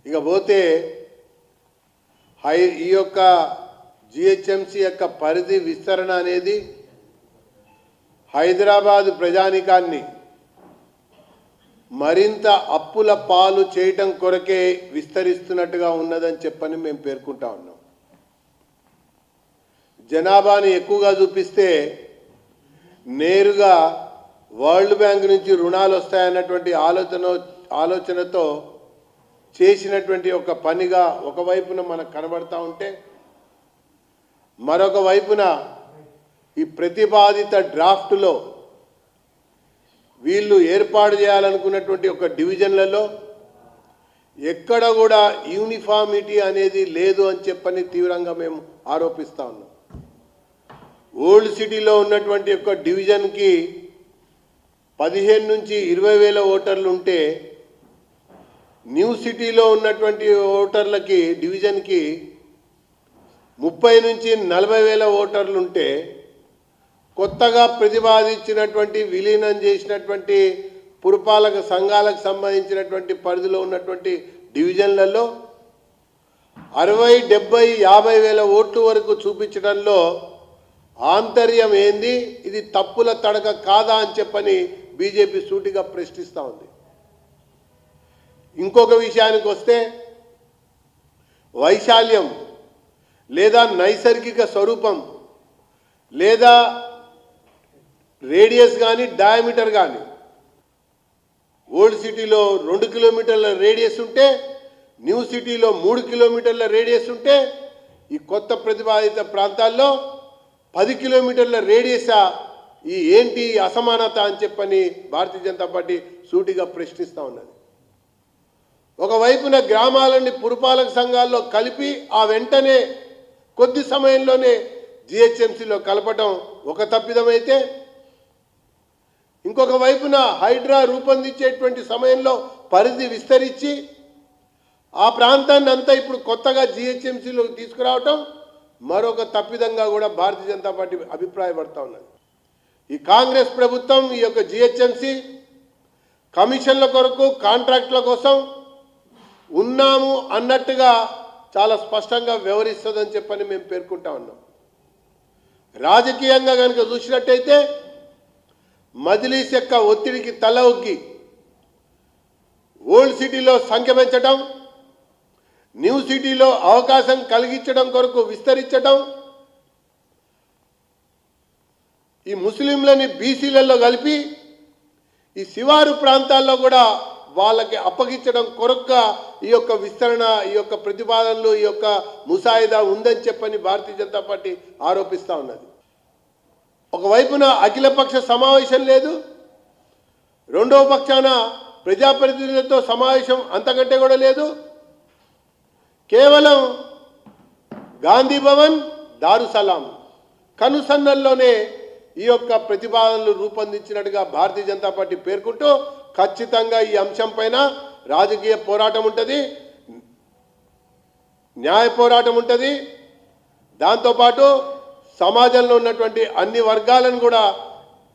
ఇక పోతే ఈ యొక్క జిహెచ్ఎంసి యొక్క పరిధి విస్తరణ అనేది హైదరాబాద్ ప్రజానికాన్ని మరింత అప్పుల పాలు చేయటం కొరకే విస్తరిస్తున్నట్టుగా ఉన్నదని చెప్పని మేము పేర్కొంటా ఉన్నాం. జనాభాని ఎక్కువగా చూపిస్తే నేరుగా వరల్డ్ బ్యాంక్ నుంచి రుణాలు వస్తాయన్నటువంటి ఆలోచనతో చేసినటువంటి ఒక పనిగా ఒకవైపున మనకు కనబడతా ఉంటే, మరొక వైపున ఈ ప్రతిపాదిత డ్రాఫ్ట్లో వీళ్ళు ఏర్పాటు చేయాలనుకున్నటువంటి ఒక డివిజన్లలో ఎక్కడ కూడా యూనిఫామిటీ అనేది లేదు అని చెప్పని తీవ్రంగా మేము ఆరోపిస్తూ ఉన్నాం. ఓల్డ్ సిటీలో ఉన్నటువంటి ఒక డివిజన్కి 15 నుంచి 20,000 ఓటర్లు ఉంటే, న్యూ సిటీలో ఉన్నటువంటి ఓటర్లకి డివిజన్కి 30 నుంచి 40,000 ఓటర్లు ఉంటే, కొత్తగా ప్రతిపాదించినటువంటి విలీనం చేసినటువంటి పురపాలక సంఘాలకు సంబంధించినటువంటి పరిధిలో ఉన్నటువంటి డివిజన్లలో 60, 70, 50,000 ఓట్ల వరకు చూపించడంలో ఆంతర్యం ఏంది, ఇది తప్పుల తడక కాదా అని చెప్పని బీజేపీ సూటిగా ప్రశ్నిస్తూ ఉంది. ఇంకొక విషయానికి వస్తే, వైశాల్యం లేదా నైసర్గిక స్వరూపం లేదా రేడియస్ కానీ డయామీటర్ కానీ ఓల్డ్ సిటీలో 2 కిలోమీటర్ల రేడియస్ ఉంటే, న్యూ సిటీలో 3 కిలోమీటర్ల రేడియస్ ఉంటే, ఈ కొత్త ప్రతిపాదిత ప్రాంతాల్లో 10 కిలోమీటర్ల రేడియసా, ఈ ఏంటి అసమానత అని చెప్పని భారతీయ జనతా పార్టీ సూటిగా ప్రశ్నిస్తూ ఉన్నది. ఒకవైపున గ్రామాలని పురపాలక సంఘాల్లో కలిపి ఆ వెంటనే కొద్ది సమయంలోనే జిహెచ్ఎంసీలో కలపటం ఒక తప్పిదమైతే, ఇంకొక వైపున హైడ్రా రూపొందించేటువంటి సమయంలో పరిధి విస్తరించి ఆ ప్రాంతాన్ని అంతా ఇప్పుడు కొత్తగా జిహెచ్ఎంసీలో తీసుకురావటం మరొక తప్పిదంగా కూడా భారతీయ జనతా పార్టీ అభిప్రాయపడతా ఉన్నది. ఈ కాంగ్రెస్ ప్రభుత్వం ఈ యొక్క జిహెచ్ఎంసీ కమిషన్ల కొరకు కాంట్రాక్టుల కోసం ఉన్నాము అన్నట్టుగా చాలా స్పష్టంగా వ్యవహరిస్తుందని చెప్పని మేము పేర్కొంటా ఉన్నాం. రాజకీయంగా కనుక చూసినట్టయితే మజ్లిస్ యొక్క ఒత్తిడికి తల ఒగ్గి ఓల్డ్ సిటీలో సంఖ్య పెంచడం, న్యూ సిటీలో అవకాశం కలిగించడం కొరకు విస్తరించడం, ఈ ముస్లింలని బీసీలలో కలిపి ఈ శివారు ప్రాంతాల్లో కూడా వాళ్ళకి అప్పగించడం కొరకుగా ఈ యొక్క విస్తరణ, ఈ యొక్క ప్రతిపాదనలు, ఈ యొక్క ముసాయిదా ఉందని చెప్పని భారతీయ జనతా పార్టీ ఆరోపిస్తూ ఉన్నది. ఒకవైపున అఖిలపక్ష సమావేశం లేదు, రెండవ పక్షాన ప్రజాప్రతినిధులతో సమావేశం అంతకంటే కూడా లేదు. కేవలం గాంధీ భవన్, దారుసలాం కనుసన్నల్లోనే ఈ యొక్క ప్రతిపాదనలు రూపొందించినట్టుగా భారతీయ జనతా పార్టీ పేర్కొంటూ, ఖచ్చితంగా ఈ అంశం పైన రాజకీయ పోరాటం ఉంటుంది, న్యాయ పోరాటం ఉంటుంది. దాంతోపాటు సమాజంలో ఉన్నటువంటి అన్ని వర్గాలను కూడా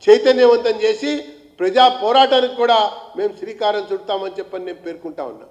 చైతన్యవంతం చేసి ప్రజా పోరాటానికి కూడా మేము శ్రీకారం చుడతామని చెప్పని నేను పేర్కొంటా ఉన్నా.